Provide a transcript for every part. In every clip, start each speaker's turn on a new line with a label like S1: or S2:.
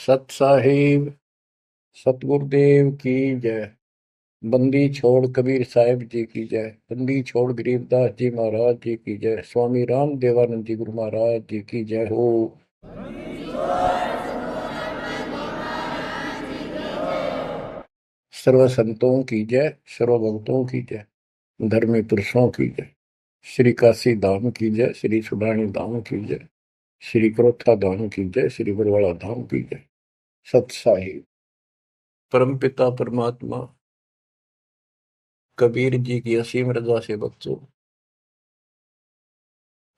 S1: सत साहिब सतगुरुदेव की जय। बंदी छोड़ कबीर साहिब जी की जय। बंदी छोड़ गरीबदास जी महाराज जी की जय। स्वामी राम देवानंद जी गुरु महाराज जी की जय हो। सर्व संतों की जय, सर्व भक्तों की जय, धर्मी पुरुषों की जय। श्री काशी धाम की जय, श्री सुडानी धाम की जय, श्री क्रोथा धाम की जय, श्री बरवाड़ा धाम की जय। सत साहिब परम पिता परमात्मा कबीर जी की असीम रजा से बच्चों,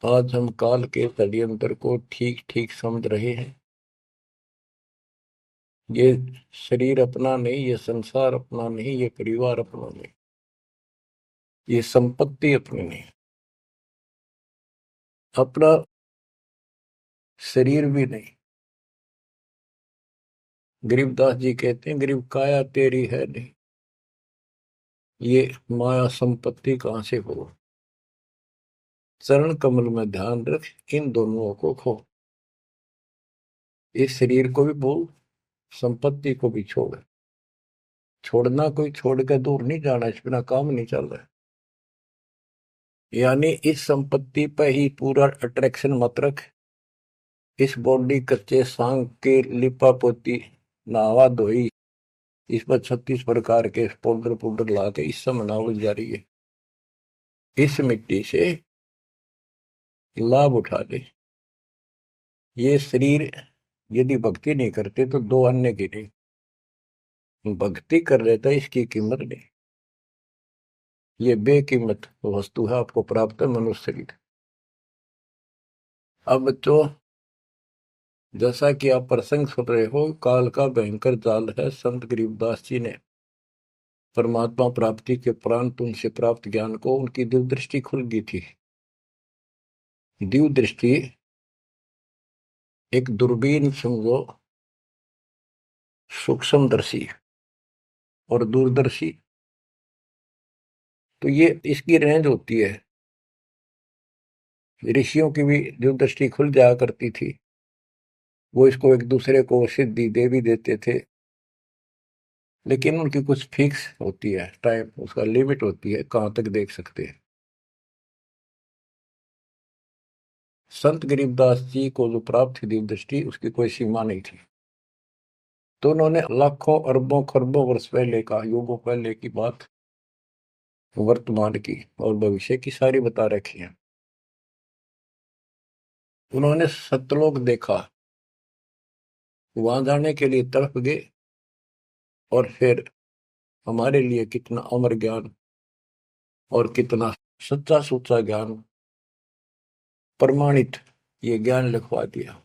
S1: आज हम काल के षड्यंत्र को ठीक ठीक समझ रहे हैं। ये शरीर अपना नहीं, ये संसार अपना नहीं, ये परिवार अपना नहीं, ये संपत्ति अपनी नहीं, अपना शरीर भी नहीं। गरीबदास जी कहते हैं, गरीब काया तेरी है नहीं, ये माया संपत्ति कहां से हो। चरण कमल में ध्यान रख, इन दोनों को खो। इस शरीर को भी भूल, संपत्ति को भी छोड़। छोड़ना कोई छोड़ के दूर नहीं जाना, इस बिना काम नहीं चल रहा है। यानी इस संपत्ति पर ही पूरा अट्रैक्शन मत रख। इस बॉडी कच्चे सांग के लिपा पोती नहावा धोई, इस पर 36 प्रकार के पाउडर पाउडर ला के इस समय नावल जा रही है। इस मिट्टी से लाभ उठा ले। ये शरीर यदि भक्ति नहीं करते तो दो अन्य की नहीं, भक्ति कर लेता इसकी कीमत नहीं। ये बेकीमत वस्तु है, आपको प्राप्त है मनुष्य शरीर। अब बच्चों, जैसा कि आप प्रसंग सुन रहे हो, काल का भयंकर जाल है। संत गरीबदास जी ने परमात्मा प्राप्ति के उपरांत उनसे प्राप्त ज्ञान को उनकी दिव्य दृष्टि खुल गई थी। दिव्य दृष्टि एक दूरबीन समझो, सूक्ष्मदर्शी और दूरदर्शी। तो ये इसकी रेंज होती है। ऋषियों की भी दिव्य दृष्टि खुल जाया करती थी, वो इसको एक दूसरे को सिद्धि दे भी देते थे, लेकिन उनकी कुछ फिक्स होती है टाइम, उसका लिमिट होती है कहां तक देख सकते हैं। संत गरीबदास जी को जो प्राप्त थी दिव्य दृष्टि, उसकी कोई सीमा नहीं थी। तो उन्होंने लाखों अरबों खरबों वर्ष पहले का, युगों पहले की बात वर्तमान की और भविष्य की सारी बता रखी है। उन्होंने सतलोक देखा, वहां जाने के लिए तड़प गए, और फिर हमारे लिए कितना अमर ज्ञान और कितना सच्चा सुच्चा ज्ञान, प्रमाणित ये ज्ञान लिखवा दिया।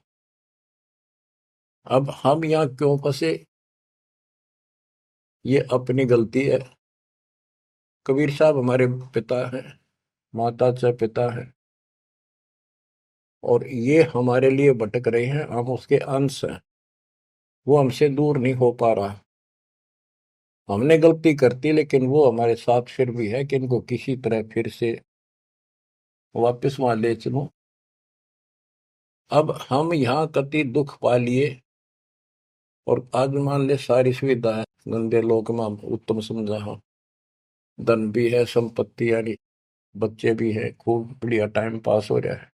S1: अब हम यहाँ क्यों फंसे, ये अपनी गलती है। कबीर साहब हमारे पिता हैं, माता से पिता है, और ये हमारे लिए भटक रहे हैं, हम उसके अंश हैं। वो हमसे दूर नहीं हो पा रहा। हमने गलती करती, लेकिन वो हमारे साथ फिर भी है कि इनको किसी तरह फिर से वापस वहां ले चलो। अब हम यहाँ कति दुख पा लिए, और आज मान ले सारी सुविधा है, गंदे लोक में हम उत्तम समझा हो, धन भी है, संपत्ति यानी बच्चे भी है, खूब बढ़िया टाइम पास हो रहा है,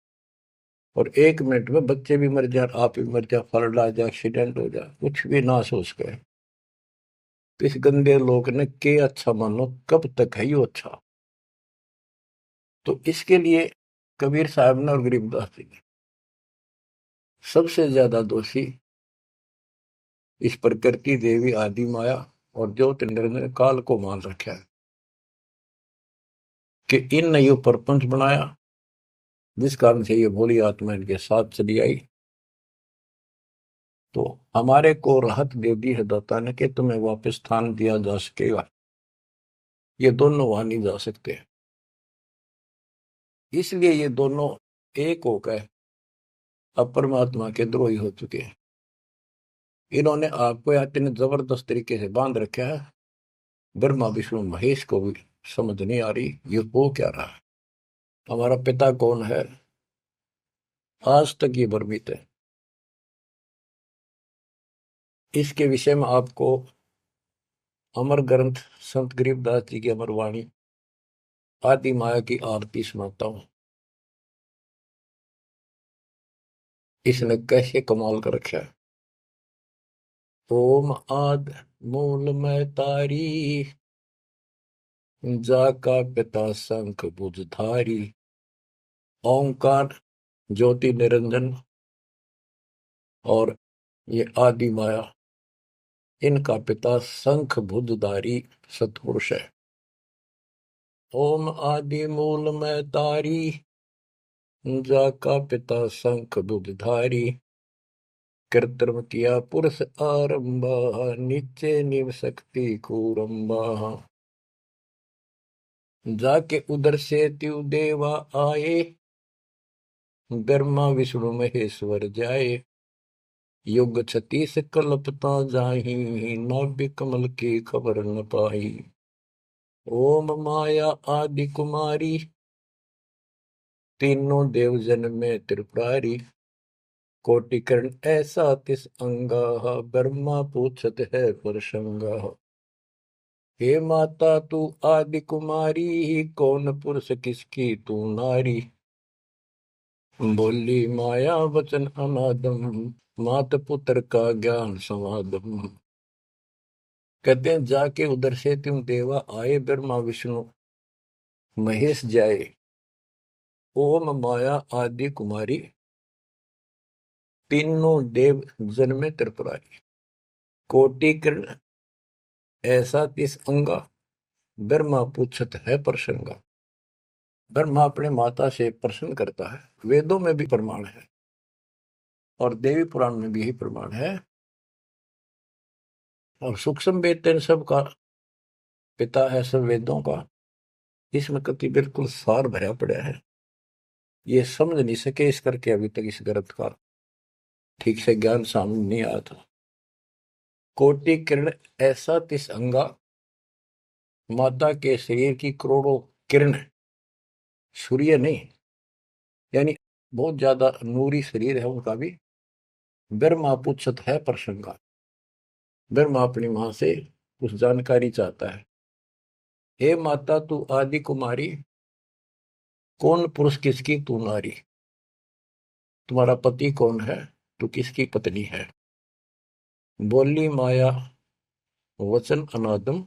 S1: और एक मिनट में बच्चे भी मर जाए, आप भी मर जाए, फ्लड आ जाए, एक्सीडेंट हो जाए, कुछ भी नाश हो सके। तो इस गंदे लोग ने के अच्छा मानो, कब तक है यो अच्छा। तो इसके लिए कबीर साहब ने और गरीबदास जी ने सबसे ज्यादा दोषी इस प्रकृति देवी आदि माया और ज्योतिर्मय ने काल को मान रखा है कि इन ने यो प्रपंच बनाया, जिस कारण से ये भोली आत्मा इनके साथ चली आई। तो हमारे को राहत दे दी है दाता ने कि तुम्हें वापस स्थान दिया जा सकेगा। ये दोनों वहां नहीं जा सकते, इसलिए ये दोनों एक होकर अब परमात्मा के द्रोही हो चुके हैं। इन्होंने आपको इतने जबरदस्त तरीके से बांध रखा है, ब्रह्मा विष्णु महेश को भी समझ नहीं आ रही ये हो क्या रहा है। हमारा पिता कौन है, आज तक ये भ्रमित है। इसके विषय में आपको अमर ग्रंथ संत गरीबदास जी की अमर वाणी आदि माया की आरती सुनाता हूं। इसने कैसे कमाल कर रखा है। ओम आद मूल में तारी, जाका पिता शंख भुजधारी। ओंकार ज्योति निरंजन और ये आदि माया, इनका पिता शंख भुजधारी सतपुरुष है। ओम आदि मूल में तारी, जाका पिता शंख भुजधारी। कृत्रिम किया पुरुष आरंभा, नीचे निव शक्ति कूरंबा। जाके उधर से त्यु देवा आए, ब्रह्मा विष्णु महेश्वर जाए। युग 36 कल्पता जाही, नाभि कमल की खबर न पाई। ओम माया आदि कुमारी, तीनों देव जन में त्रिपुरारी। कोटि कर्ण ऐसा तिस अंगा, ब्रह्मा पूछत है परसंगा। हे माता तू आदि कुमारी, कौन पुरुष किसकी तू नारी। बोली माया वचन अनादम, मात पुत्र का ज्ञान समादम। कहते हैं जाके उधर से तुम देवा आए, ब्रह्मा विष्णु महेश जाए। ओम माया आदि कुमारी, तीनों देव जन्मे त्रिपुरारी। कोटि किरण ऐसा तिस अंगा, ब्रह्मा पूछत है प्रसंगा। ब्रह्मा अपने माता से प्रश्न करता है। वेदों में भी प्रमाण है और देवी पुराण में भी यही प्रमाण है। और सूक्ष्म वेद तेन सब का पिता है, सब वेदों का। इसमें कति बिल्कुल सार भरा पड़ा है। ये समझ नहीं सके इस करके अभी तक इस ग्रंथ का ठीक से ज्ञान सामने नहीं आया था। कोटि किरण ऐसा तिस अंगा, माता के शरीर की करोड़ों किरण, सूर्य नहीं, यानी बहुत ज्यादा नूरी शरीर है उनका भी। ब्रह्मा पूछत है प्रसंगा। ब्रह्मा अपनी मां से कुछ जानकारी चाहता है। हे माता तू आदि कुमारी, कौन पुरुष किसकी तू नारी। तुम्हारा पति कौन है, तू किसकी पत्नी है। बोली माया वचन अनादम,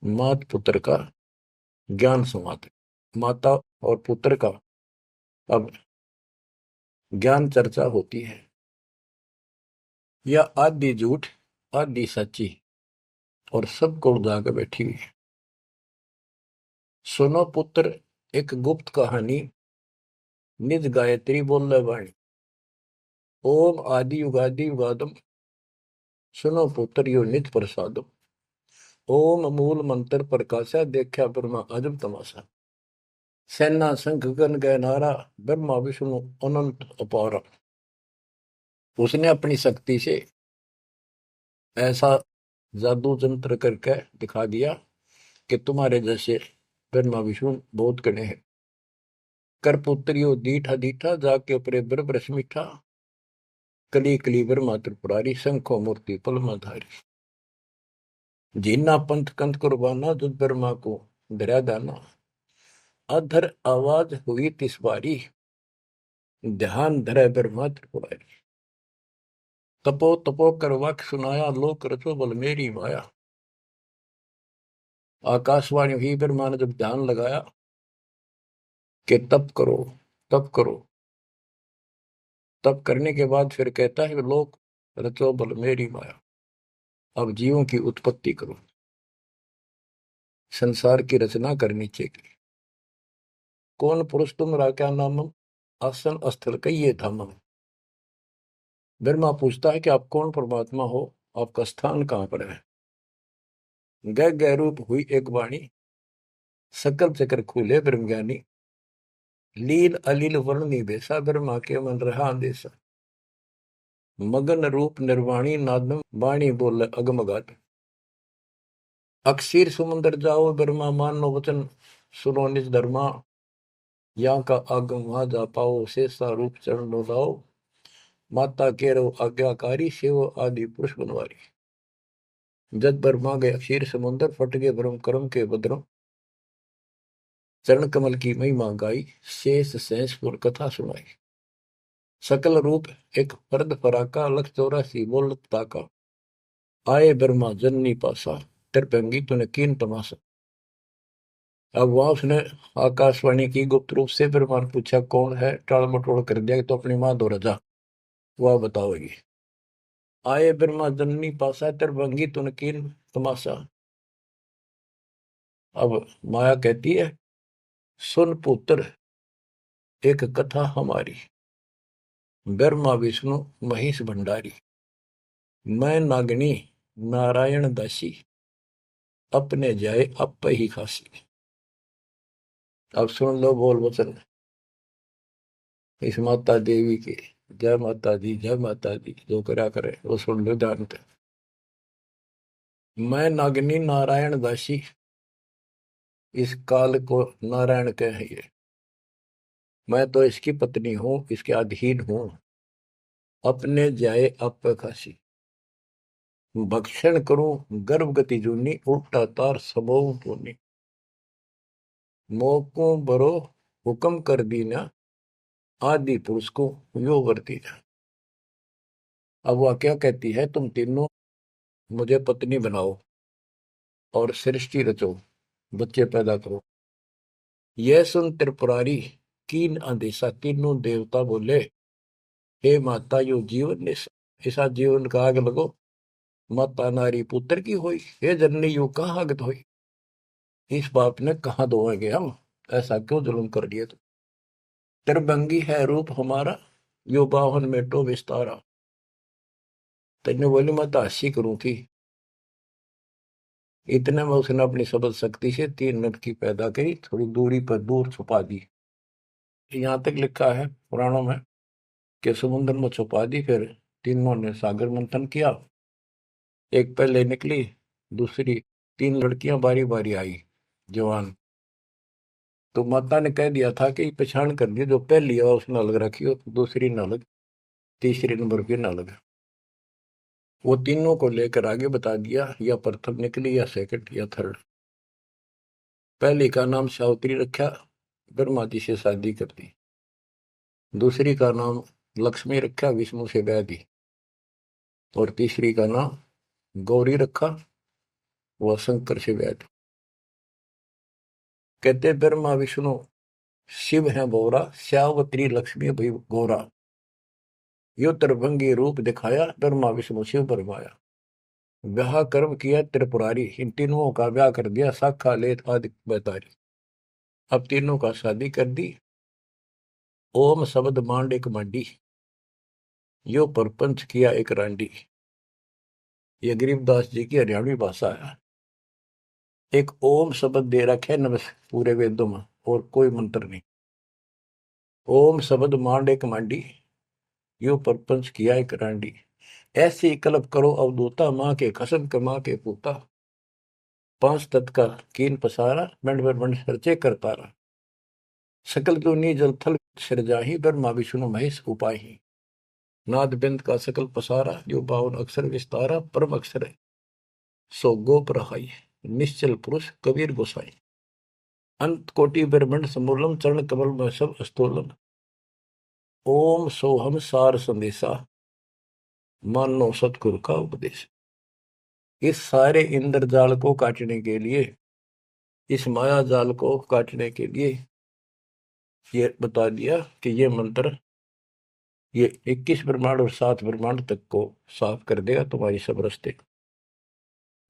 S1: मात पुत्र का ज्ञान संवाद। माता और पुत्र का अब ज्ञान चर्चा होती है। यह आदि झूठ आदि सच्ची और सबको उजागर बैठी हुई है। सुनो पुत्र एक गुप्त कहानी, निज गायत्री बोल वाणी। ओम आदि युगादि युगादम, सुनो पुत्र यो निज प्रसादम। ओम मूल मंत्र प्रकाशा, देखा ब्रह्मा अजब तमाशा। सेना संख गण गय नारा, ब्रह्मा विष्णु अनंत अपारा। उसने अपनी शक्ति से ऐसा जादू जंत्र करके दिखा दिया कि तुम्हारे जैसे ब्रह्मा विष्णु बहुत गणे हैं। कर पुत्रियो दीठा दीठा, जाके उपरे ब्रह्म मीठा। कली कली ब्रह्मा त्रिपुरारी, शंखो मूर्ति पलमाधारी। जीना पंथ कंथ कुर्बाना, जुद ब्रह्मा को धरा दाना। अधर आवाज हुई तिस बारी, ध्यान धरे ब्रह्मा त्रिपुरारी। तपो तपो कर वाक्य सुनाया, लोक रचो बल मेरी माया। आकाशवाणी हुई, ब्रह्मा ने जब ध्यान लगाया कि तप करो तप करो। तप करने के बाद फिर कहता है लोक रचो बल मेरी माया। अब जीवों की उत्पत्ति करो, संसार की रचना करनी चाहिए। कौन पुरुष तुम क्या नामम, आसन स्थल कहिए धामम। ब्रह्मा पूछता है कि आप कौन परमात्मा हो, आपका स्थान कहां पर है। गह गह रूप हुई एक वाणी, सकल चक्र खुले ब्रह्म ज्ञानी। लील अलील वर्णनी बेसा, ब्रह्मा के मन रहा अंदेशा। मगन रूप निर्वाणी नादम, वाणी बोल अगमगात। अक्षीर समुद्र जाओ, ब्रह्मा मानो वचन सुनो निज धर्मा। यहाँ का आगम वहां जा पाओ, शेषा रूप चरण लाओ। माता केरो आज्ञाकारी, शिव आदि पुरुष बनवारी। जद ब्रह्मा गया क्षीर समुद्र, फट गए ब्रह्म कर्म के बद्रम। चरण कमल की महिमा गाई, शेष सहसपुर कथा सुनाई। सकल रूप एक फर्द फराका, लख 84 बोलत ताका। आए ब्रह्मा जननी पासा, त्रिभंगी तूने कीन तमाशा। अब वहां उसने आकाशवाणी की गुप्त रूप से, ब्रह्मा ने पूछा कौन है, टाल मटोल कर दिया कि तो अपनी मां दो रजा, वह बताओगी। आए ब्रह्मा जननी पासा, त्रिभंगी तूने कीन तमाशा। अब माया कहती है सुन पुत्र एक कथा हमारी, ब्रह्मा विष्णु महेश भंडारी। मैं नागनी नारायण दासी, अपने जाए अप ही खासी। अब सुन लो बोल वचन इस माता देवी के। जय माता दी, जय माता दी, जो करा करे वो सुन लो ध्यान से। मैं नागनी नारायण दासी, इस काल को नारायण कहे ये। मैं तो इसकी पत्नी हूं, इसके अधीन हूं। अपने जाए अप खासी, भक्षण करूं गर्भ गति जूनी, उल्टा तार सबो पूनी। मोको बरो हुक्म कर दीना, आदि पुरुष को यो वर्ती ना। अब वह क्या कहती है, तुम तीनों मुझे पत्नी बनाओ और सृष्टि रचो, बच्चे पैदा करो। यह सुन त्रिपुरारी कीन अंदेशा, तीनों देवता बोले हे माता यो जीवन ऐसा जीवन का आग लगो। माता नारी पुत्र की होई, हे जननी यू कहाँ आगत होई। इस बाप ने कहाँ धोएंगे हम, ऐसा क्यों जुल्म कर दिए तुम। त्रिभंगी है रूप हमारा, यो बाहन में तो विस्तारा। तेने बोली मैं तो हंसी करूं थी। इतने में उसने अपनी सबल शक्ति से 3 नट की पैदा करी, थोड़ी दूरी पर दूर छुपा दी। यहां तक लिखा है पुराणों में कि समुद्र में छुपा दी। फिर तीनों ने सागर मंथन किया, एक पहले निकली, दूसरी 3 लड़कियां बारी बारी आई जवान। तो माता ने कह दिया था कि पहचान कर दी, जो पहली है उसने अलग रखी हो, दूसरी न अलग, तीसरी नंबर की न अलग। वो तीनों को लेकर आगे बता दिया, या प्रथम निकली या सेकंड या थर्ड। पहली का नाम सावित्री रखा, ब्रह्मा जी से शादी कर दी। दूसरी का नाम लक्ष्मी रखा, विष्णु से ब्याह दी। और तीसरी का नाम गौरी रखा, वह शंकर से ब्याह दी। कहते ब्रह्मा विष्णु शिव है बोरा, श्यावत्री लक्ष्मी भई गोरा। यो त्रिभंगी रूप दिखाया, ब्रह्मा विष्णु शिव बरमाया। ब्याह कर्म किया त्रिपुरारी, इन तीनों का ब्याह कर दिया, शाखा लेत आदि बैतारी। अब तीनों का शादी कर दी। ओम शब्द मांड एक मांडी, यो परपंच किया एक रांडी। ये गरीबदास जी की हरियाणवी भाषा है। एक ओम शब्द दे रखे नमस् पूरे वेदों में, और कोई मंत्र नहीं। ओम शब्द मांड एक मांडी, यो परपंच किया एक रांडी। ऐसी कल्प करो अवधूता, माँ के कसम कमा के पूता। 5 तत्व का कीन पसारा, मंड मंड सर्चे कर तारा। सकल दुनी जल थल सिरजाही, ब्रह्मा विष्णु महेश उपाही। नाद बिंद का सकल पसारा, जो 52 अक्षर विस्तारा। परम अक्षर है सो गोप रहाई, निश्चल पुरुष कबीर गोसाई। अंत कोटि ब्रह्मंड समूलम, चरण कमल में सब अस्तोलम। ओम सोहम सार संदेशा, मानो सतगुरु का उपदेश। इस सारे इंद्रजाल को काटने के लिए, इस माया जाल को काटने के लिए ये बता दिया कि ये मंत्र ये 21 ब्रह्मांड और 7 ब्रह्मांड तक को साफ कर देगा तुम्हारी सब रास्ते।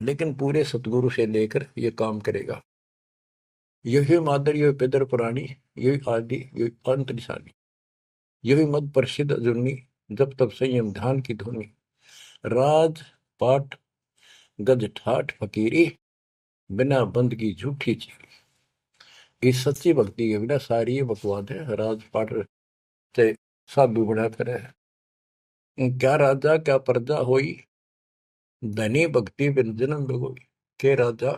S1: लेकिन पूरे सतगुरु से लेकर ये काम करेगा। यही मादर, यही पितर पुराणी, यही आदि, यही अंत निशानी। यही मद प्रसिद्ध जुन्नी, जब तब संयम ध्यान की धुनी। राज पाठ गज ठाठ फकीरी, बिना बंद की झूठी चीरी। इस सच्ची भक्ति के बिना सारी ये बकवाद है। राज पाठ से साधु बना फिर है। क्या राजा क्या प्रजा होई, धनी भक्ति बिन जन्म बिगोई। के राजा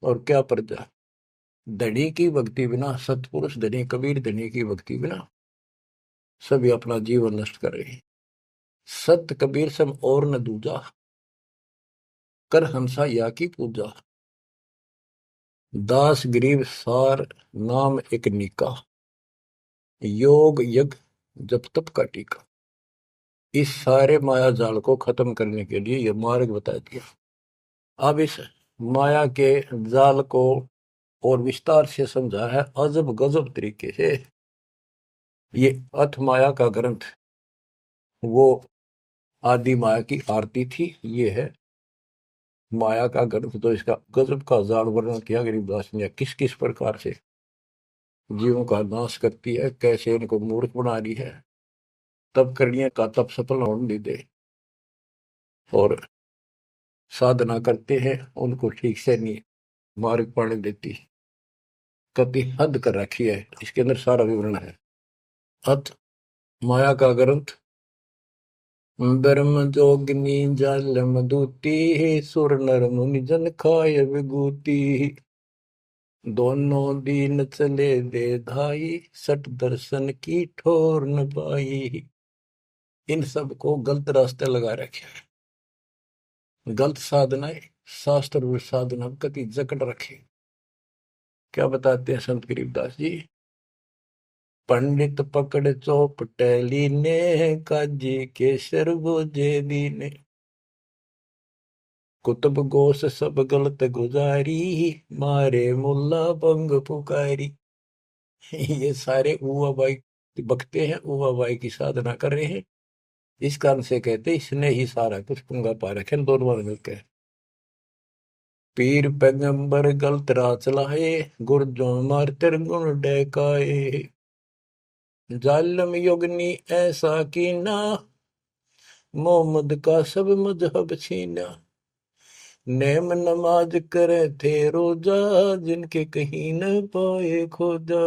S1: और क्या प्रजा, धनी की भक्ति बिना, सतपुरुष धनी कबीर धनी की भक्ति बिना सभी अपना जीवन नष्ट कर रहे हैं। सत कबीर सम और न दूजा, कर हंसा या की पूजा। दास गरीब सार नाम एक नीका, योग यज्ञ जप तप का टीका। इस सारे माया जाल को खत्म करने के लिए यह मार्ग बता दिया। अब इस माया के जाल को और विस्तार से समझा है अजब गजब तरीके से। ये अथ माया का ग्रंथ वो आदि माया की आरती थी, ये है माया का ग्रंथ। तो इसका गजब का जाल वर्णन किया गरीबदास ने, किस किस प्रकार से जीवों का नाश करती है, कैसे इनको मूर्ख बना रही है, तब करने का तब सफल होने दे, और साधना करते हैं उनको ठीक से नहीं मार्ग पाने देती, कति हद कर रखी है। इसके अंदर सारा विवरण है। अथ माया का ग्रंथ। ब्रह्म जोगिनी जल मधुती, सुर नर मुनि जन खाय विभूति। दोनों दीन चले दे धाई, सट दर्शन की ठोर न पाई। इन सब को गलत रास्ते लगा रखे, गलत साधनाएं, शास्त्र और साधना कति जकड़ रखे। क्या बताते हैं संत गरीबदास जी? पंडित पकड़ चौपटेली ने, काजी केसर बोझे दीने। कुतुब गोस सब गलत गुजारी, मारे मुल्ला बंग पुकारी। ये सारे उवा बाई बकते हैं, उवा बाई की साधना कर रहे हैं। इस कारण से कहते इसने ही सारा कुछ पुंगा पा रखे दोनों मिलकर। पीर पैगंबर गलत राह चलाए, गुरजों मार गुण डहकाए। जालम योगनी ऐसा कीना, मोहम्मद का सब मजहब छीना। नेम नमाज करे थे रोजा, जिनके कहीं न पाए खोजा।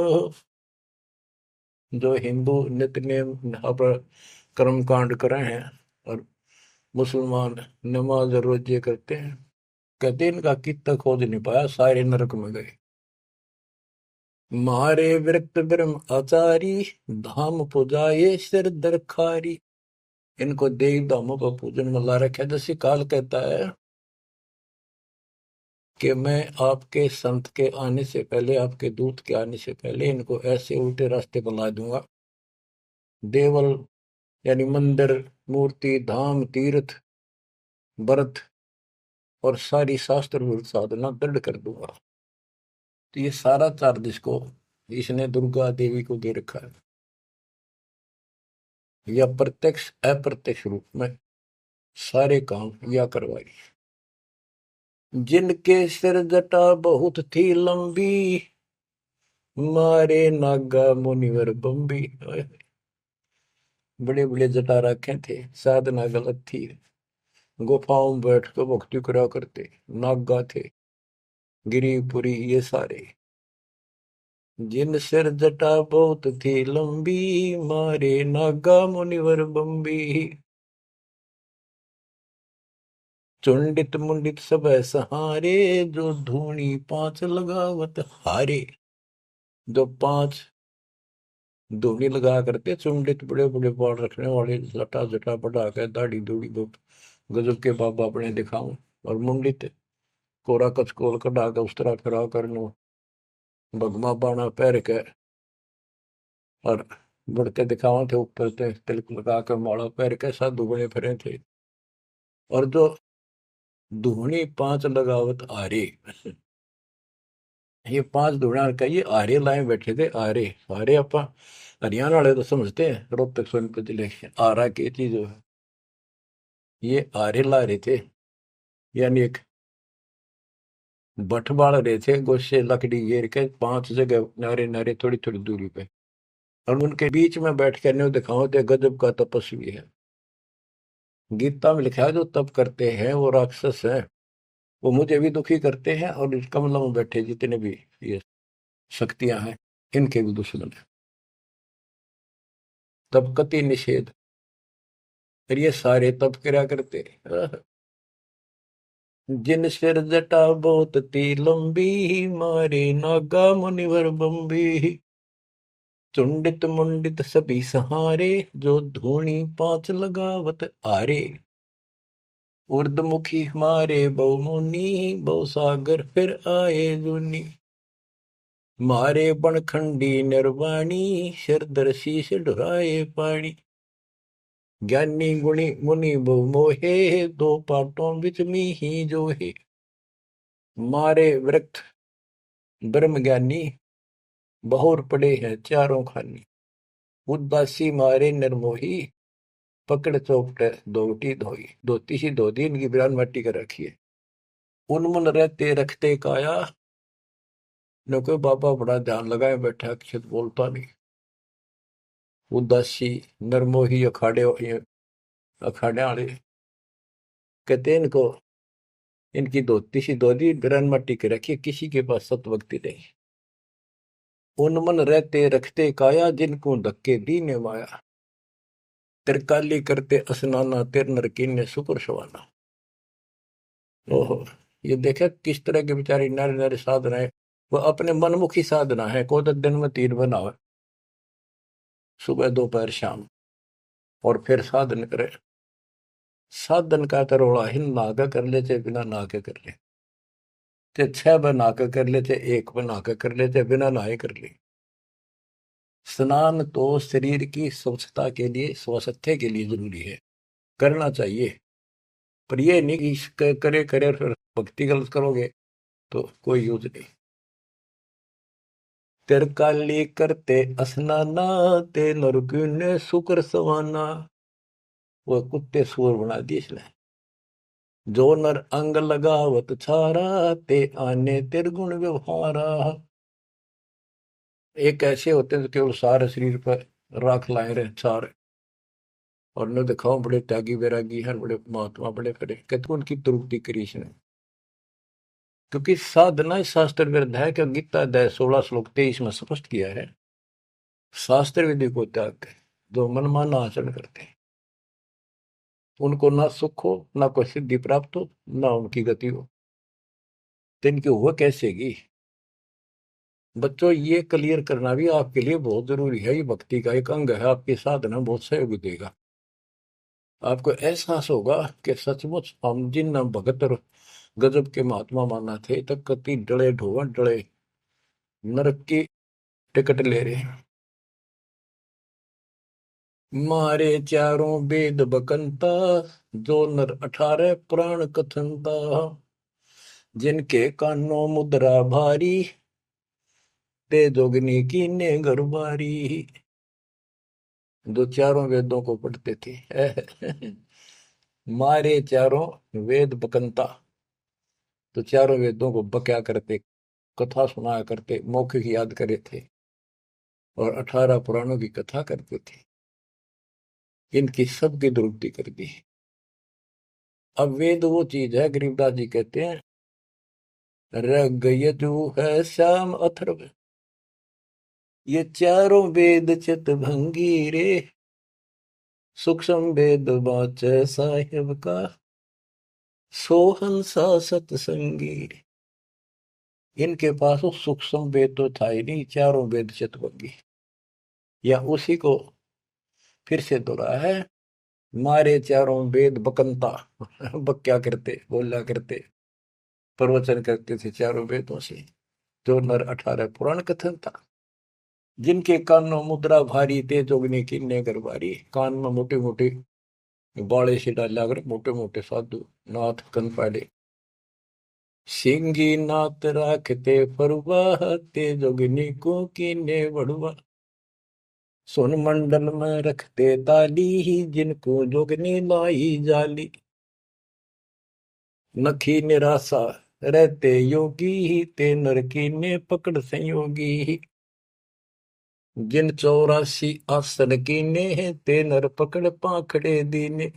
S1: जो हिंदू नित्य नेम पर कर्म कांड करे हैं और मुसलमान नमाज और रोजे करते हैं, कहते इनका कितना खोज नहीं पाया, सारे नरक में गए। मारे विरक्त ब्रह्म आचारी, धाम पुजाए सिर दरखारी। इनको देव धामों पर पूजन में ला रखा। जैसे काल कहता है कि मैं आपके संत के आने से पहले, आपके दूत के आने से पहले इनको ऐसे उल्टे रास्ते पर ला दूंगा। देवल यानी मंदिर, मूर्ति, धाम, तीर्थ, व्रत और सारी शास्त्र विरुद्ध साधना दृढ़ कर दूंगा। तो ये सारा चार्ज इसको इसने दुर्गा देवी को दे रखा है, या प्रत्यक्ष अप्रत्यक्ष रूप में सारे काम या करवाई। जिनके सिर जटा बहुत थी लंबी, मारे नागा मुनिवर बम्बी। बड़े बड़े जटा रखे थे, साधना गलत थी, गुफाओं में बैठ कर भक्ति करा करते, नागा थे, गिरिपुरी ये सारे। जिन सिर जटा बहुत थी लंबी, मारे नागा मुनिवर बम्बी। चुंडित मुंडित सब सहारे, जो धूनी पांच लगावत हारे। जो पांच धूनी लगा करते, चुंडित बड़े बड़े बाल रखने वाले, जटा जटा बढ़ा के दाढ़ी दूढ़ी गजब के बाबा अपने दिखाऊं, और मुंडित कोरा कचकोल कढ़ा के उस तरह खड़ा करनो, भगमा बाणा पैर के और बढ़ते दिखावा थे, ऊपर से तिलक लगा कर माला पैर के साधु बने फिरे थे। और जो धूनी पांच लगावत आरे, ये पांच धूणा का ये आरे लाए बैठे थे। आरे आरे आप हरियाणा वाले तो समझते हैं, रोहतक सोनीपत जिले के आरा की चीज है। ये आरे ला रहे थे, यानी एक बठ बाल रहे थे, गोशे लकड़ी घेर के पांच जगह नारे नारे थोड़ी थोड़ी दूरी पे, और उनके बीच में बैठ कर न्यू दिखाओ थे गजब का तपस्वी है। गीता में लिखा है जो तप करते हैं वो राक्षस है, वो मुझे भी दुखी करते हैं, और इस कमलों में बैठे जितने भी ये शक्तियां हैं इनके भी दुश्मन है। तब कति निषेध, फिर ये सारे तप करा करते। जिन सिर जटा बहुत ती लंबी, मारे नागा मुनिवर बम्बी। चुंडित मुंडित सभी सहारे, जो धूनी पांच लगावत आरे। उर्दमुखी हमारे बहुमुनि, बहु सागर फिर आए जुनी। मारे बनखंडी निर्वाणी, सिरधर शीश ढुराए पानी। ज्ञानी गुणी मुनि बहु मोहे, दो पाटों बिच मीही जोहे। मारे वृक्ष ब्रह्म ज्ञानी, बहुर पड़े हैं चारों खानी। उदासी मारे निर्मोही, पकड़ चौपट दोटी धोई। धोती सी धो दी, इनकी बिरान मट्टी कर रखी है। उनमुन रहते रखते काया, न कोई बाबा बड़ा ध्यान लगाए बैठा, अक्षत बोलता नहीं। उदासी निर्मोही अखाड़े वाले कहते इनको, इनकी धोती सी धो दी, बिरान मट्टी कर रखी है, किसी के पास सतभक्ति नहीं। उनमन रहते रखते काया, जिनको धक्के दीने माया। तिरकाली करते स्नाना, तिर नरकीन ने शुक्र सवाना। ओहो, ये देखा किस तरह के बेचारी नारी नारी साधना है। वो अपने मनमुखी साधना है। को तो दिन में 3 बनावे, सुबह दोपहर शाम, और फिर साधन करे। साधन का तरोड़ा हिन ना के कर ले, चाहे बिना ना के कर ले, चाहे 6 बना के कर ले, चाहे 1 बना के कर ले, चाहे बिना नहाए कर ले। स्नान तो शरीर की स्वच्छता के लिए, स्वास्थ्य के लिए जरूरी है, करना चाहिए। पर ये नहीं कि करे करे फिर भक्ति गलत करोगे तो कोई यूज नहीं। तिरकाली करते स्नाना, ते नरकुन ने शुक्र सवाना। वो कुत्ते सुअर बना दिए इसने। जो नर अंग लगावत छारा, ते आने तिरगुण व्यवहारा। एक ऐसे होते हैं जो केवल सारे शरीर पर राख लाए रहे छार, और न दिखाओ बड़े त्यागी वैरागी हैं, बड़े महात्मा बड़े करे, कहते उनकी तृप्ति करी इसने। क्योंकि साधना शास्त्र विरुद्ध है कि गीता अध्याय 16 श्लोक 23 में स्पष्ट किया है, शास्त्र विधि को त्याग कर जो मनमाना आचरण करते हैं, उनको ना सुख हो, ना कोई सिद्धि प्राप्त हो, ना उनकी गति हो। तो इनकी हुआ कैसेगी? बच्चों, ये क्लियर करना भी आपके लिए बहुत जरूरी है। ये भक्ति का एक अंग है, आपकी साधना बहुत सहयोग देगा। आपको एहसास होगा कि सचमुच हम जिन भगत और गजब के महात्मा माना थे, तक कति डले ढोवा डले नरक की टिकट ले रहे हैं। मारे चारों वेद बकंता, जो नर 18 पुराण कथनता। जिनके कानों मुद्रा भारी, ते जोगनी की ने गरबारी। जो चारों वेदों को पढ़ते थे। मारे चारों वेद बकंता, तो चारों वेदों को बक्या करते, कथा सुनाया करते, मौखिक याद करे थे, और 18 पुराणों की कथा करते थे। इनकी सबकी दुरुक्ति कर दी। अब वेद वो चीज है, गरीबदास जी कहते हैं, रग यजु है श्याम अथर्व, ये चारों वेद चित भंगी रे। सूक्ष्म वेद बाचे साहिब का, सोहंसा सतसंगी। इनके पास वो सूक्ष्म वेद तो था ही नहीं, चारों वेद चित भंगी। या उसी को फिर से दोहरा है, मारे चारों वेद बकंता। बक्या करते, बोला करते, प्रवचन करते थे चारों वेदों से, जो नर 18 पुराण कथन था। जिनके कानों मुद्रा भारी, ते जोगने की ने गरबारी। कान में मोटे मोटे बाले से डाला कर, मोटे मोटे साधु नाथ कन पाड़े। सिंगी नाथ राखते फरुआ, ते जोगनी को कीने बड़ुआ। सुन मंडल में रखते ताली, जिनको जोगनी लाई जाली। नखी निराशा रहते योगी, ते नर की ने पकड़ संयोगी। जिन 84 आसन कीने, ते नर पकड़ पाखड़े दीने।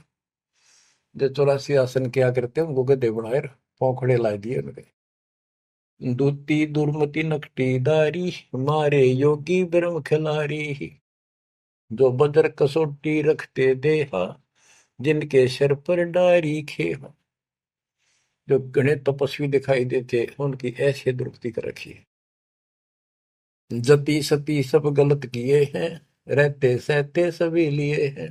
S1: जो 84 आसन क्या करते हैं, उनको गधे बनाए पोखड़े ला दिए उनके। दूती दुर्मति नकटी दारी, मारे योगी ब्रह्म खिलारी। जो बजर कसोटी रखते देहा, जिनके सिर पर डारी खेहा। जो गणे तपस्वी दिखाई देते, उनकी ऐसे दुरुक्ति कर रखी है। जति सती सब गलत किए हैं, रहते सहते सभी लिए हैं।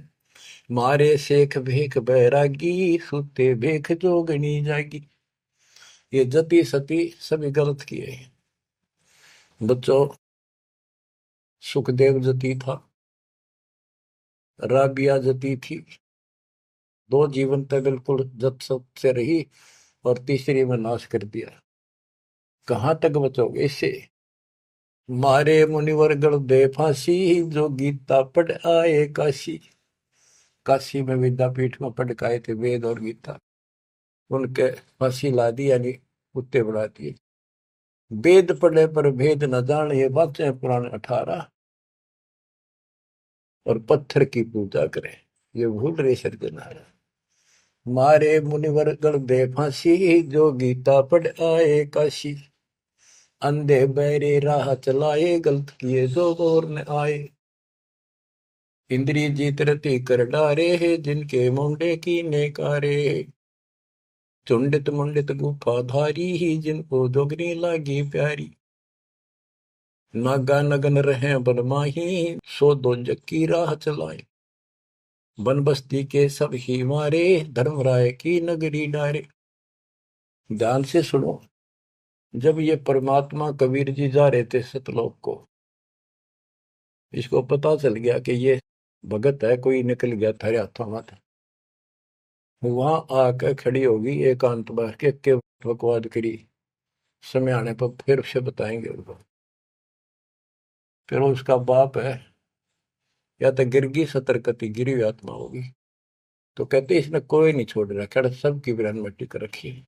S1: मारे शेख भेख बैरागी, सुते भेख जोगनी जागी। ये जति सती सभी गलत किए हैं। बच्चों, सुखदेव जति था, राबिया जति थी। दो जीवन तक बिल्कुल जत सत से रही और तीसरी में नाश कर दिया। कहां तक बचोगे इससे? मारे मुनिवर गण दे फांसी, जो गीता पढ़ आए काशी। काशी में विद्यापीठ में पढ़ के आए थे वेद और गीता, उनके फांसी ला दी, यानी कुत्ते बढ़ा दिए। वेद पढ़े पर भेद न जाने, ये बातें पुराण 18। और पत्थर की पूजा करे, ये भूल रहे सृजनहारा। मारे मुनिवर गण दे फांसी, जो गीता पढ़ आए काशी। अंधे बहरे राह चलाए, गलत किए जो और न आए। इंद्री जीत रति कर डारे है, जिनके मुंडे की नेकारे। चुंडित मुंडित गुफा धारी ही, जिनको जोगनी लागी प्यारी। नागा नगन रहे बनमाही, सो दो जक्की राह चलाए। बन बस्ती के सब ही मारे, धर्मराय की नगरी डारे। ध्यान से सुनो। जब ये परमात्मा कबीर जी जा रहे थे सतलोक को, इसको पता चल गया कि ये भगत है, कोई निकल गया थारे हाथों में। वहां आकर खड़ी होगी एकांत बैठ के बकवाद करी। समय आने पर फिर से बताएंगे उनको। फिर उसका बाप है, या तो गिरगी सतर्कती गिरी हुई आत्मा होगी। तो कहते इसने कोई नहीं छोड़ रखा, सबकी बिरान मिट्टी कर रखी है।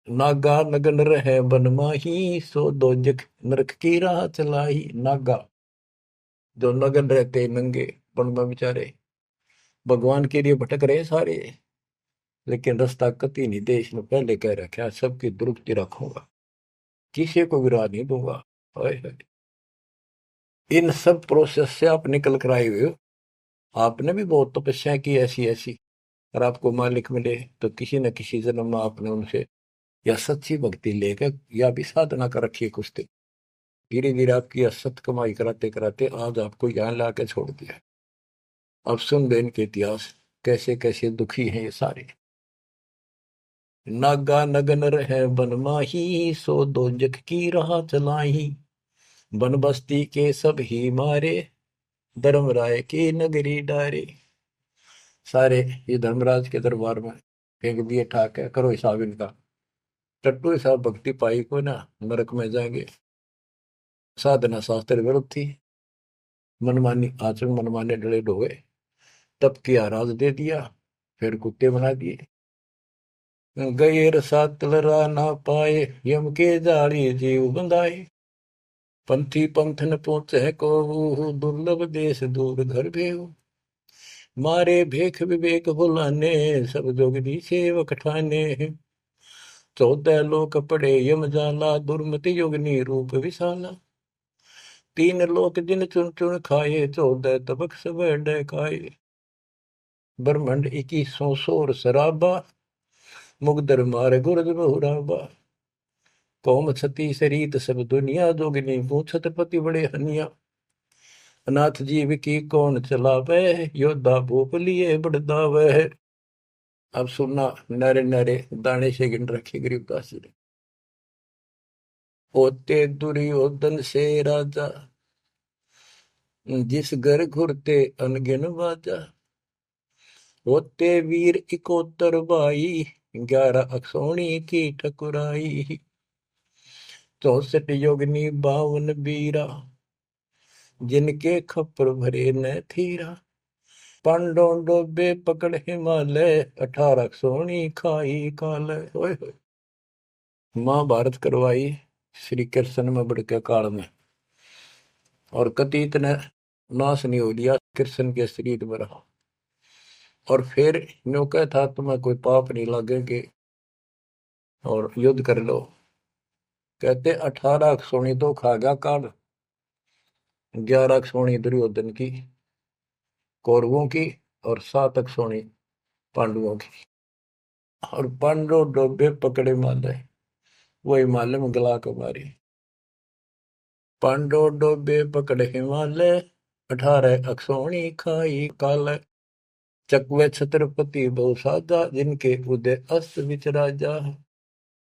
S1: नागा नगन रहे बनमाही, सो दो जग नरक की राह चलाई। नागा जो नगन रहते नंगे वन में बेचारे, भगवान के लिए भटक रहे सारे, लेकिन रास्ता कति नहीं दे। इसने पहले कह रखा, सबकी दुरुस्ती रखूंगा, किसी को विराह नहीं दूंगा। इन सब प्रोसेस से आप निकल कर आए हुए हो। आपने भी बहुत तपस्या की ऐसी ऐसी, और आपको मालिक मिले तो किसी न किसी जन्म में आपने उनसे या सच्ची भक्ति लेकर या भी साधना कर रखी है कुछ दिन। धीरे धीरे आपकी असत कमाई कराते कराते आज आपको यहाँ ला के छोड़ दिया। अब सुन दे इनके इतिहास, कैसे कैसे दुखी हैं ये सारे। नागा नगन रहे बनमाही, सो दो जग की राह चलाई। बन बस्ती के सब ही मारे, धर्मराय की नगरी डारे। सारे ये धर्मराज के दरबार में फेंक दिए ठाक है, करो हिसाब इनका। टट्टू हिसाब भक्ति पाई को ना नरक में जाएंगे। साधना शास्त्र विरुद्ध थी, मनमानी आचरण, मनमाने डले ढोए, तब किया राज दे दिया, फिर कुत्ते बना दिए। गैर सात लरा ना पाए, यम के जाली जीव बंधाए। पंथी पंथ न पहुंचे को, दुर्लभ देश दूर घर भेऊ। मारे भेख विवेक भुलाने, सब जोगदी सेवक ठाने। 14 लोक पड़े यम जाला, दुर्मति योगनी रूप विशाला। 3 लोक जिन चुन चुन खाए, 14 तबक सब डकाए। ब्रह्मंड 21 सोर शराबा, मुगदर मार गुरद बहुराबा। कौम छती शरीत सब दुनिया, जोगिनी पूछत पति बड़े हनिया। अनाथ जीव की कौन चलावे, योद्धा भूप लिए बड़दावे। अब सुनना, नारे नारे दाने से गिन रखे गरीबदास जी ने। होते दुर्योधन से राजा, जिस घर घुरते अनगिन बाजा। होते वीर इकोतर बाई, 11 अक्षौणी की ठकुराई। 64 योगनी 52 बीरा, जिनके खप्पर भरे न थीरा। पांडों डोबे पकड़ हिमालय, 18 अक्षौणी खाई काल। महाभारत करवाई श्री कृष्ण में बढ़ के काल में, और कति इतने नाश नहीं हो लिया कृष्ण के शरीर में रहा। और फिर न्यू क्या था, तुम्हें कोई पाप नहीं लगेंगे और युद्ध कर लो। कहते 18 अक्षौणी तो खा गया काल, 11 अक्षौणी दुर्योधन की कौरवों की, और 7 अक्षौणी पांडवों की। और पांडव डोबे पकड़े हिमालय, वो हिमालय में गला को मारी। पांडो डोबे पकड़ हिमालय, 18 अक्षौणी खाई काल। चकवे छत्रपति बहु साजा, जिनके उदय अस्त विचराजा।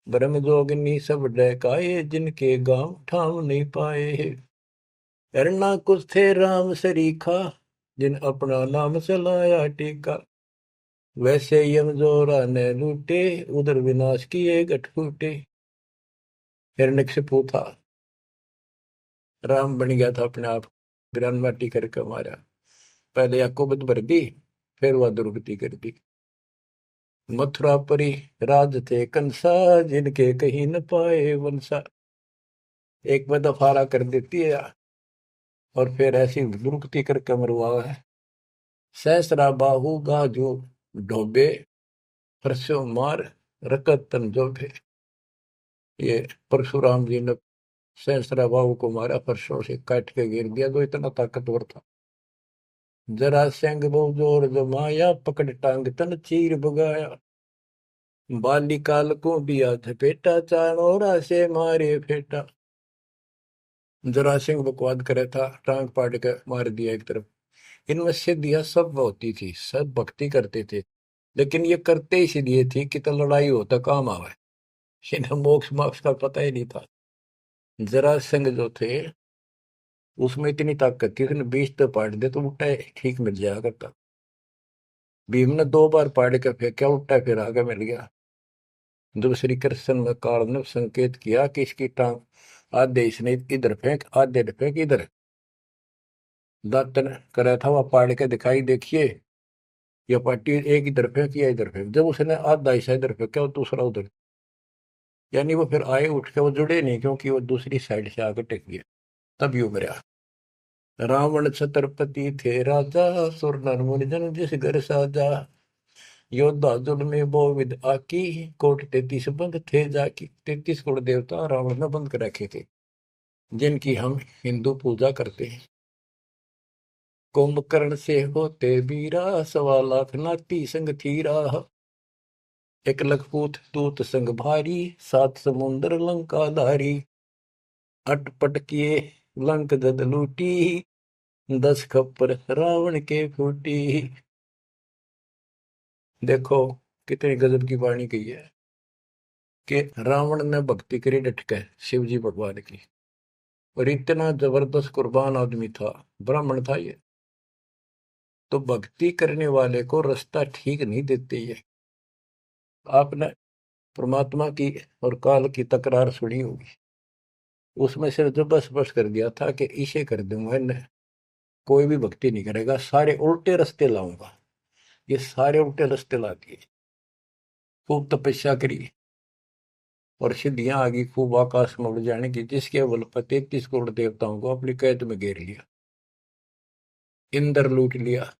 S1: ब्रह्म जोगिनी सब डहकाए, जिनके गांव ठाव नहीं पाए। करना कुछ थे राम सरीखा, जिन अपना नाम चलाया टीका। वैसे यम जोरा ने लूटे, उधर विनाश किए गठ फूटे। हिरण्यकशिपु था, राम बन गया था अपने आप, गिरान माटी करके मारा। पहले याकोबत भर दी, फिर वह दुर्गति कर दी। मथुरा परी राज थे कंसा, जिनके कहीं न पाए वंशा। एक में दफारा कर देती है और फिर ऐसी दुर्गति करके मरवा है। सहस्रा बाहु गाजू ढोबे, परसों मार रकत तन जोबे। ये परशुराम जी ने सहस्रा बाहु को मारा, परसों से काट के गिर दिया, जो इतना ताकतवर था। जरा सिंह बहु जोर जमाया, पकड़ टांग तन चीर भगाया। बालिकाल को दिया झपेटा, चाणोरा से मारे फेटा। जरा सिंह बकवाद करे था, टांग पाट के मार दिया एक तरफ। इनमें सिद्धियां सब होती थी, सब भक्ति करते थे, लेकिन ये करते इसलिए थी कि तो लड़ाई होता काम आवे। इन्हें मोक्ष मोक्ष का पता ही नहीं था। जरा सिंह जो थे उसमें इतनी ताकत थी, उसने 20 तो पाट दे तो उल्टा ठीक मिल जाया करता। भीम ने 2 बार पाड़ के फेंका, उल्टा फिर आगे मिल गया। जब श्री कृष्ण ने काल ने संकेत किया कि इसकी टांग आधे इसने इधर फेंक, आधे फेंक इधर, दातन करा था वह पाड़ के दिखाई, देखिए यह पार्टी एक इधर फेंक या इधर फेंक। जब उसने आधा हिस्सा इधर फेंका और दूसरा उधर, यानी वो फिर आए उठ के, वो जुड़े नहीं, क्योंकि वो दूसरी साइड से आकर टेक गया, तब यू मरा। रावण छत्रपति थे राजा, सुर नर मुनि जन जिस घर साजा। योद्धा जुल्मे बहुविध आकी, कोट 33 बंद थे जाकी। 33 कोट देवता रावण ने बंद कर रखे थे, जिनकी हम हिंदू पूजा करते हैं। कुंभकर्ण से होते बीरा, 1.25 लाख नाती संग थीरा। एक लखपूत दूत संग भारी, 7 समुद्र लंका धारी। अटपट किए लंक जद लूटी, 10 खप्पर रावण के फूटी। देखो कितनी गजब की वाणी कही है कि रावण ने भक्ति करी डटके शिव जी भगवान की, और इतना जबरदस्त कुर्बान आदमी था, ब्राह्मण था ये। तो भक्ति करने वाले को रास्ता ठीक नहीं देते ये। आपने परमात्मा की और काल की तकरार सुनी होगी, उसमें सिर्फ जो बस बस कर दिया था कि इसे कर दूंगा, इन्हें कोई भी भक्ति नहीं करेगा, सारे उल्टे रास्ते लाऊंगा। ये सारे उल्टे रास्ते ला दिए। खूब तपस्या करी और सिद्धियां आ गई, खूब आकाश में उड़ जाने की, जिसके बल पर 33 करोड़ देवताओं को अपनी कैद में घेर लिया, इंद्र लूट लिया,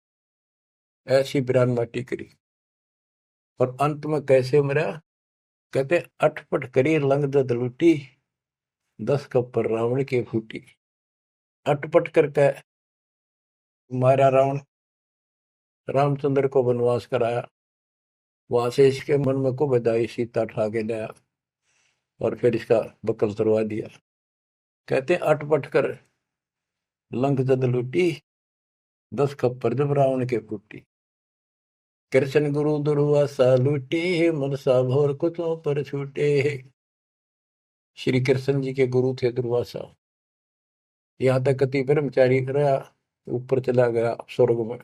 S1: ऐसी बिरान माटी करी। और अंत में कैसे मरा? कहते अटपट करी लंग दद लूटी, 10 कप्पर रावण की फूटी। अटपट करके मारा रावण, रामचंद्र को वनवास कराया, वहां से इसके मन में को बधाई, सीता ठा के लाया और फिर इसका बकल तरवा दिया। कहते अटपट कर लंक जद लूटी, 10 खप्पर जब रावण के फूटी। कृष्ण गुरु दुर्वासा लूटे, मनसा भोर कुचों पर छूटे। श्री कृष्ण जी के गुरु थे दुर्वासा। यहाँ तक कति ब्रह्मचारी रहा, ऊपर चला गया स्वर्ग में।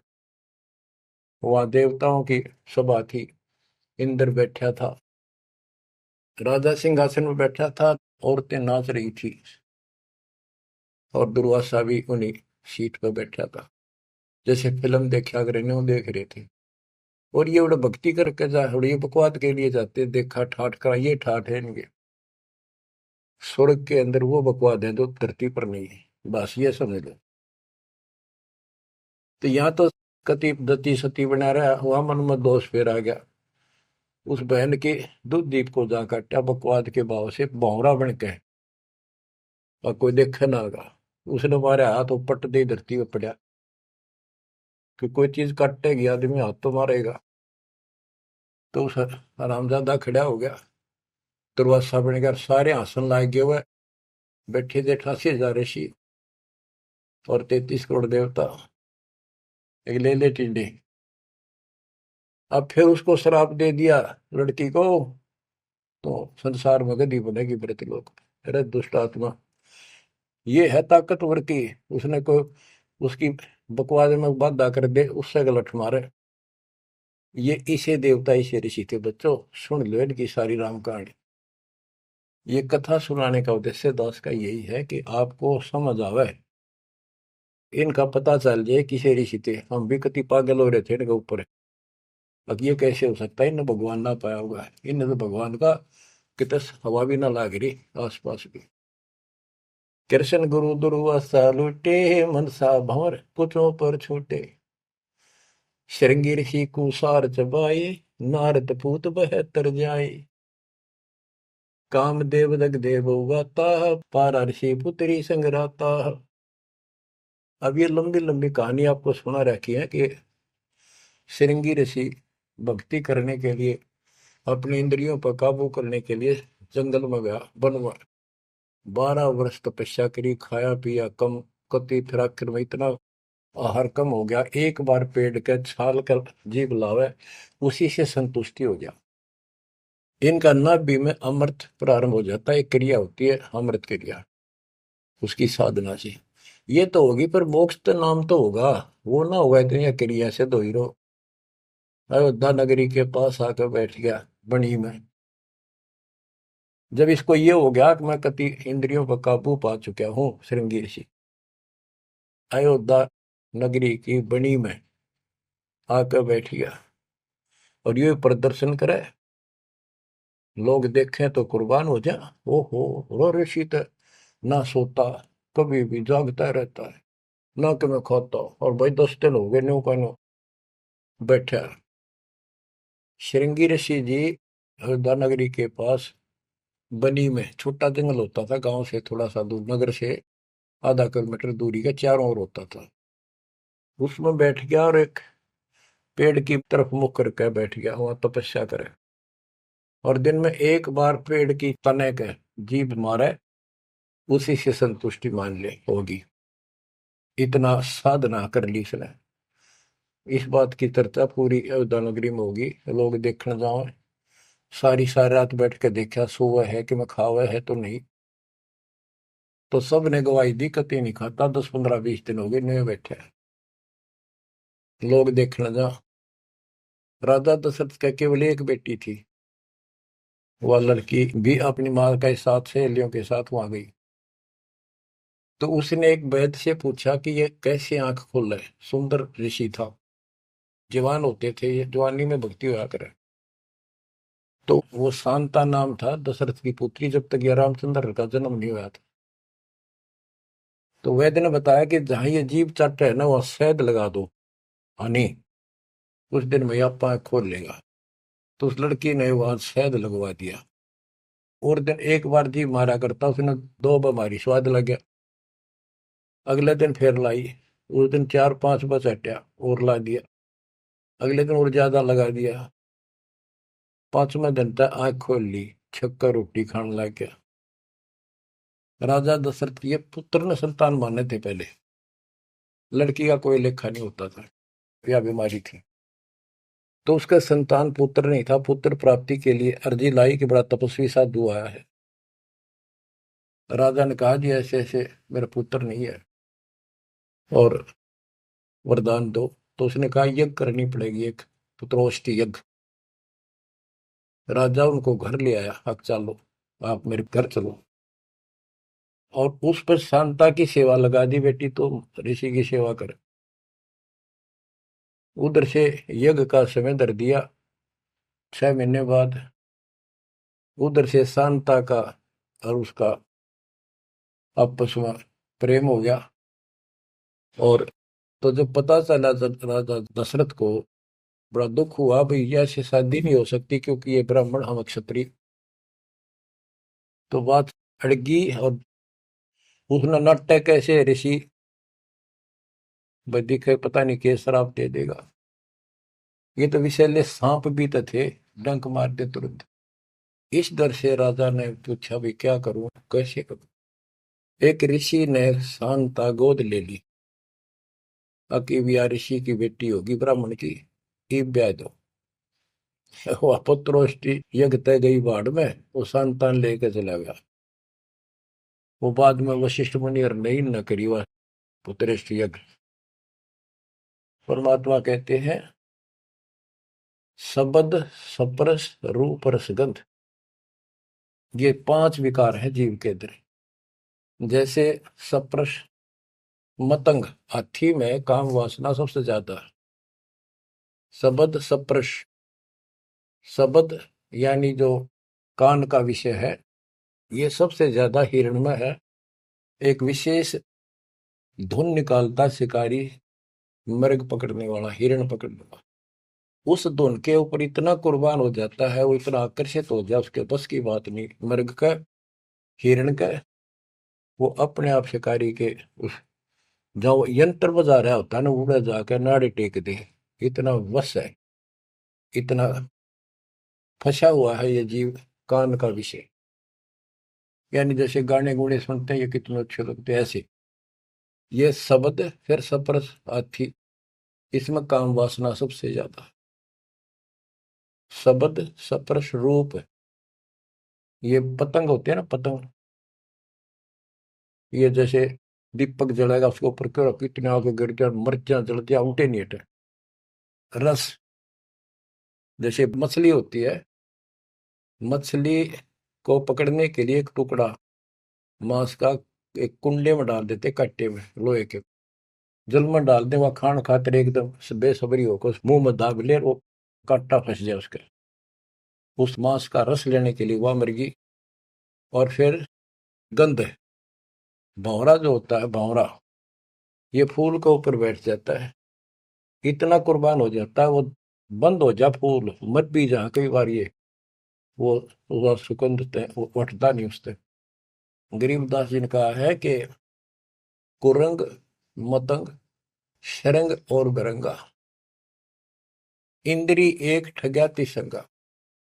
S1: वहां देवताओं की सभा थी, इंद्र बैठा था, राजा सिंहासन में बैठा था, औरतें नाच रही थी, और दुर्वासा भी उन्हीं सीट पर बैठा था, जैसे फिल्म देखा कर न्यू देख रहे थे। और ये बड़ा भक्ति करके जा, ये बकवाद के लिए जाते, देखा ठाठ का, ये ठाठ है इनके। स्वर्ग के अंदर वो बकवाद है जो धरती पर नहीं है, बस ये समझ लो। तो यहाँ तो कति दती सती बना रहा, वहां मन में दोष फिर आ गया। उस बहन के दूध दीप को जा काटा बकवाद के भाव से, भौरा बन के, और कोई देखे ना लगा। उसने मारे हाथ पट दे धरती में पड़ा, कि कोई चीज काटेगी आदमी हाथ तो मारेगा। तो उस हरामजादा खड़ा हो गया, दुर्वासा बन गया, सारे आसन लाग गए हुए, बैठे थे 88,000 ऋषि और 33 करोड़ देवता, एक ले ले टिंडे। अब फिर उसको श्राप दे दिया लड़की को, तो संसार में गति बनेगी मृतलोक। अरे दुष्ट आत्मा, ये है ताकतवर की, उसने को उसकी बकवास में बाधा कर दे, उससे गलत मारे। ये इसे देवता इसे ऋषि थे बच्चों, सुन लो इनकी सारी राम कहानी। ये कथा सुनाने का उद्देश्य दास का यही है कि आपको समझ आवे, इनका पता चल जाए किसे ऋषि थे। हम भी कति पागल हो रहे थे इनके ऊपर। अब ये कैसे हो सकता है, इन्हें भगवान ना पाया होगा, इन्हें तो भगवान का कितने हवा भी ना लाग रही आसपास भी। कृष्ण गुरु दुर्वासा लुटे, मनसा भंवर पुत्रों पर छूटे। श्रृंगी ऋषि कुसार चबाए, नारद पूत बहत्तर जाए। कामदेव दग देव गाता, पारा ऋषि पुत्री संगराता। अब ये लंबी लंबी कहानी आपको सुना रखी है कि श्रृंगी ऋषि भक्ति करने के लिए, अपने इंद्रियों पर काबू करने के लिए जंगल में गया, वन में 12 वर्ष तपस्या करी, खाया पिया कम, कति फिर आखिर में इतना आहार कम हो गया, एक बार पेड़ के छाल कर जीभ लावे, उसी से संतुष्टि हो गया। इनका नाभि में अमृत प्रारंभ हो जाता है, एक क्रिया होती है अमृत क्रिया, उसकी साधना से। ये तो होगी, पर मोक्ष तो नाम तो होगा, वो ना होगा इतनी क्रिया से तो हीरो। अयोध्या नगरी के पास आकर बैठ गया बनी में। जब इसको ये हो गया कि मैं कति इंद्रियों पर काबू पा चुका हूं, श्रृंगी ऋषि अयोध्या नगरी की बनी में आकर बैठ गया और ये प्रदर्शन करे, लोग देखें तो कुर्बान हो जा। ओहो, रो ऋषि तो ना सोता, कभी भी जागता रहता है, ना कि मैं खाता। और भाई 10 दिन हो गए न्यू का न्यू बैठा। श्रृंगी ऋषि जी अयोध्या नगरी के पास बनी में छोटा जंगल होता था, गांव से थोड़ा सा दूर, नगर से आधा किलोमीटर दूरी का, चारों ओर होता था। उसमें बैठ गया और एक पेड़ की तरफ मुख करके बैठ गया, वहां तपस्या करे। और दिन में एक बार पेड़ की तने के जीभ मारे, उसी से संतुष्टि मान ले होगी। इतना साधना कर ली इसने। इस बात की चर्चा पूरी अयोध्या नगरी में होगी, लोग देखने जाओ। सारी सारी रात बैठ के देखा, सोवा है कि मैं खावा है तो नहीं। तो सब ने गवाही दी, कति नहीं खाता, 10 15 20 दिन हो गए नहीं बैठे। लोग देखने जा। राजा दशरथ का केवल एक बेटी थी, वह लड़की भी अपनी माँ के साथ सहेलियों के साथ वहां गई। तो उसने एक वैद्य से पूछा कि ये कैसे आंख खोल रहे। सुंदर ऋषि था, जवान होते थे, ये जवानी में भक्ति हुआ करे। तो वो शांता नाम था दशरथ की पुत्री, जब तक ये रामचंद्र का जन्म नहीं हुआ था। तो वैद्य ने बताया कि जहां ये जीभ चाट है ना, वहां शहद लगा दो हनी, कुछ दिन में आप आंख खोल लेगा। तो उस लड़की ने वहां शहद लगवा दिया। और दिन एक बार जीभ मारा करता, उसने 2 बार स्वाद लग गया। अगले दिन फिर लाई, उस दिन 4 5 बस हटा और ला दिया। अगले दिन और ज्यादा लगा दिया। 5वें दिन तक आंख खोल ली, छक्का रोटी खाने लग गया। राजा दशरथ ये पुत्र ने संतान माने थे पहले, लड़की का कोई लेखा नहीं होता था, या बीमारी थी। तो उसका संतान पुत्र नहीं था। पुत्र प्राप्ति के लिए अर्जी लाई कि बड़ा तपस्वी साधु आया है। राजा ने कहा जी ऐसे ऐसे मेरा पुत्र नहीं है और वरदान दो। तो उसने कहा यज्ञ करनी पड़ेगी, एक पुत्रोष्टि यज्ञ। राजा उनको घर ले आया, अब चलो आप मेरे घर चलो। और उस पर शांता की सेवा लगा दी, बेटी तो ऋषि की सेवा करे। उधर से यज्ञ का समय धर दिया। 6 महीने बाद उधर से शांता का और उसका आपस में प्रेम हो गया। और तो जब पता चला राजा दशरथ को बड़ा दुख हुआ, भाई ये ऐसी शादी नहीं हो सकती क्योंकि ये ब्राह्मण हम क्षत्रिय। तो बात अड़गी और उसने नाट्य कैसे ऋषि भाई दिखे, पता नहीं के श्राप दे देगा। ये तो विषैले सांप भी तो थे, डंक मार दे तुरंत। इस डर से राजा ने पूछा भाई क्या करूं, कैसे करूं। एक ऋषि ने शांता गोद ले ली। अकीविया ऋषि की बेटी होगी ब्राह्मण की, ईब ब्याह दो। वह पुत्रोष्टि यज्ञ तय गई बाढ़ में, वो संतान लेके चला गया। वो बाद में वशिष्ठ मुनि और नहीं न करी वह पुत्रेष्टि यज्ञ। परमात्मा कहते हैं शब्द सप्रस रूप रसगंध, ये 5 विकार है जीव के अंदर। जैसे सप्रस मतंग, हाथी में काम वासना सबसे ज्यादा है। शब्द सप्रस, शब्द यानी जो कान का विषय है, ये सबसे ज्यादा हिरण में है। एक विशेष धुन निकालता शिकारी, मृग पकड़ने वाला, हिरण पकड़ने वाला, उस धुन के ऊपर इतना कुर्बान हो जाता है, वो इतना आकर्षित हो जाए, उसके बस की बात नहीं मृग का, हिरण का। वो अपने आप शिकारी के उस जो यंत्र बजा रहा होता है ना, उड़ा जाकर नाड़े टेक दे, इतना वश है, इतना फंसा हुआ है ये जीव कान का विषय। यानी जैसे गाने गुणे सुनते हैं ये कितने अच्छे लगते हैं, ऐसे ये शब्द फिर सप्रस हाथी, इसमें काम वासना सबसे ज्यादा। शब्द सप्रस रूप, ये पतंग होते हैं ना, पतंग, ये जैसे दीपक जलाएगा उसके ऊपर क्यों कितने आगे गिर गया, मिर्चा जलती उठे नहीं हटे। रस, जैसे मछली होती है, मछली को पकड़ने के लिए एक टुकड़ा मांस का एक कुंडे में डाल देते, कट्टे में लोहे के, जल में डाल दे, वह खान खातिर एकदम बेसब्री होकर मुंह में दाब ले, वो कांटा फंस जाए उसके, उस मांस का रस लेने के लिए वह मुर्गी। और फिर गंध, भंवरा जो होता है, भंवरा ये फूल के ऊपर बैठ जाता है, इतना कुर्बान हो जाता है वो, बंद हो जा फूल मत भी जा कई बार ये, वो सुगंध वो उठता नहीं उससे। गरीबदास जी ने कहा है कि कुरंग मतंग शरंग और गरंगा, इंद्री एक ठग्याति संगा।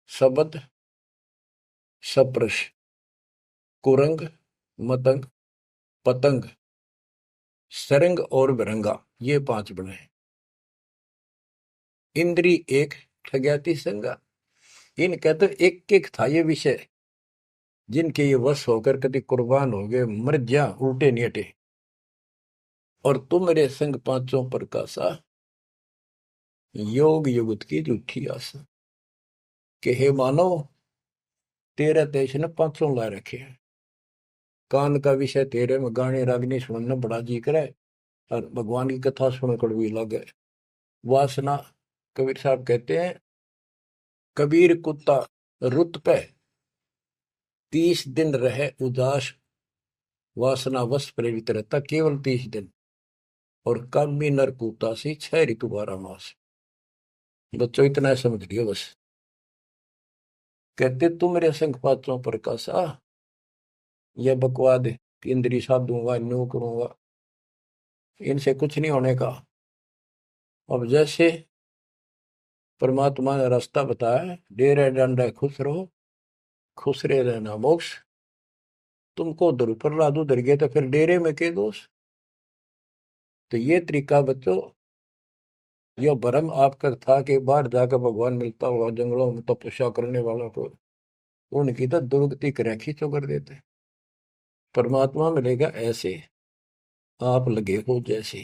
S1: शब्द सप्रश कुरंग मतंग पतंग सरंग और बिरंगा, ये 5 बने। इंद्री एक ठग्याति संगा, इनका तो एक एक था ये विषय, जिनके ये वश होकर कभी कुर्बान हो गए, मर जा उल्टे नहीं हटे। और तुम मेरे संग पांचों प्रकाशा, योग युगत की झूठी आशा। कि हे मानव, तेरा देश ने 500 ला रखे हैं, कान का विषय तेरे में गाने रागनी सुनना बड़ा जी करे, और भगवान की कथा सुन कड़वी लगे। वासना, कबीर साहब कहते हैं कबीर कुत्ता रुत पे 30 दिन रहे उदास, वासना वश प्रेरित रहता केवल 30 दिन, और कामी नर कुत्ता से 6 ऋतु 12 मास। बच्चों इतना समझ लियो बस। कहते तुम मेरे संग पात्रों प्रकाशा, यह बकवाद इंद्री साधूंगा न्यू करूंगा, इनसे कुछ नहीं होने का। अब जैसे परमात्मा ने रास्ता बताया, डेरे डंडा खुश रहो, खुश रहे रहना मोक्ष। तुमको उधर ऊपर ला दो, उधर गए तो फिर डेरे में के दोष। तो ये तरीका बच्चों, यह भरम आपका था कि बाहर जाकर भगवान मिलता हुआ जंगलों में तपस्या करने वालों को, उनकी तो दुर्गति कर खींचो कर देते। परमात्मा मिलेगा ऐसे आप लगे हो जैसे,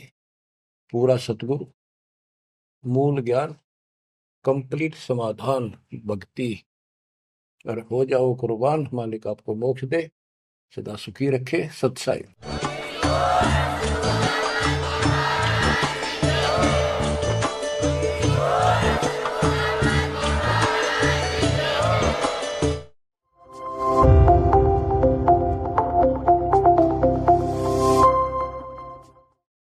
S1: पूरा सतगुरु, मूल ज्ञान, कंप्लीट समाधान, भक्ति, और हो जाओ कुर्बान, मालिक आपको मोक्ष दे, सदा सुखी रखे। सत्साई।